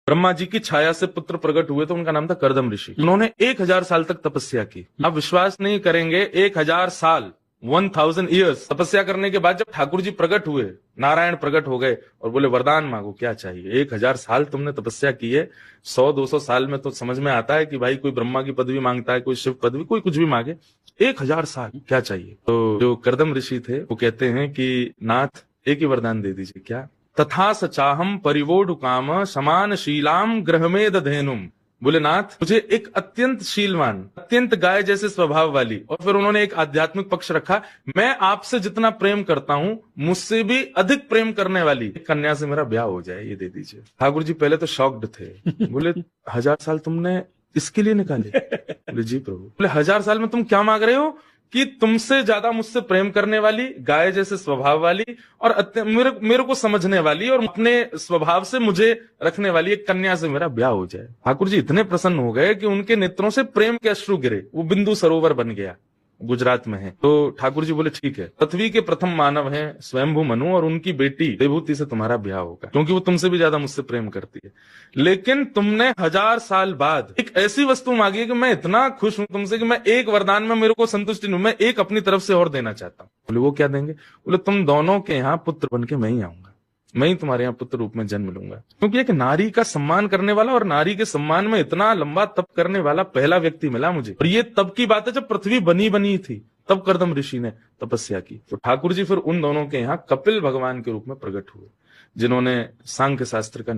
ब्रह्मा जी की छाया से पुत्र प्रकट हुए तो उनका नाम था कर्दम ऋषि। उन्होंने 1000 साल तक तपस्या की। आप विश्वास नहीं करेंगे, 1000 साल 1000 ईयर्स तपस्या करने के बाद जब ठाकुर जी प्रकट हुए, नारायण प्रकट हो गए और बोले वरदान मांगो, क्या चाहिए। 1000 साल तुमने तपस्या की है, 100-200 साल में तो समझ में आता है कि भाई कोई ब्रह्मा की पदवी मांगता है, कोई शिव पदवी, कोई कुछ भी मांगे। 1000 साल क्या चाहिए। तो जो कर्दम ऋषि थे वो कहते हैं कि नाथ एक ही वरदान दे दीजिए। क्या। तथा सचाहम परिवोढ़ काम समान शीलाम ग्रहमेद धेनुम। बोले नाथ मुझे एक अत्यंत शीलवान, अत्यंत गाय जैसे स्वभाव वाली, और फिर उन्होंने एक आध्यात्मिक पक्ष रखा, मैं आपसे जितना प्रेम करता हूं मुझसे भी अधिक प्रेम करने वाली कन्या से मेरा ब्याह हो जाए, ये दे दीजिए। ठाकुर जी पहले तो शॉक्ड थे। बोले 1000 साल तुमने इसके लिए निकाले। बोले जी प्रभु। बोले 1000 साल में तुम क्या मांग रहे हो कि तुमसे ज्यादा मुझसे प्रेम करने वाली, गाय जैसे स्वभाव वाली और मेरे को समझने वाली और अपने स्वभाव से मुझे रखने वाली एक कन्या से मेरा ब्याह हो जाए। ठाकुर जी इतने प्रसन्न हो गए कि उनके नेत्रों से प्रेम के अश्रु गिरे, वो बिंदु सरोवर बन गया, गुजरात में है। तो ठाकुर जी बोले ठीक है, पृथ्वी के प्रथम मानव हैं स्वयंभू मनु और उनकी बेटी देवहूति से तुम्हारा ब्याह होगा, क्योंकि वो तुमसे भी ज्यादा मुझसे प्रेम करती है। लेकिन तुमने 1000 साल बाद एक ऐसी वस्तु मांगी है कि मैं इतना खुश हूं तुमसे कि मैं एक वरदान में मेरे को संतुष्टि नहीं, मैं एक अपनी तरफ से और देना चाहता हूं। बोले वो क्या देंगे। बोले तुम दोनों के यहाँ पुत्र बन के मैं ही आऊंगा, मैं ही तुम्हारे यहाँ पुत्र रूप में जन्म लूंगा। क्योंकि एक नारी का सम्मान करने वाला और नारी के सम्मान में इतना लंबा तप करने वाला पहला व्यक्ति मिला मुझे। और ये तब की बात है जब पृथ्वी बनी थी, तब कर्दम ऋषि ने तपस्या की। तो ठाकुर जी फिर उन दोनों के यहाँ कपिल भगवान के रूप में प्रकट हुए, जिन्होंने सांख्य शास्त्र का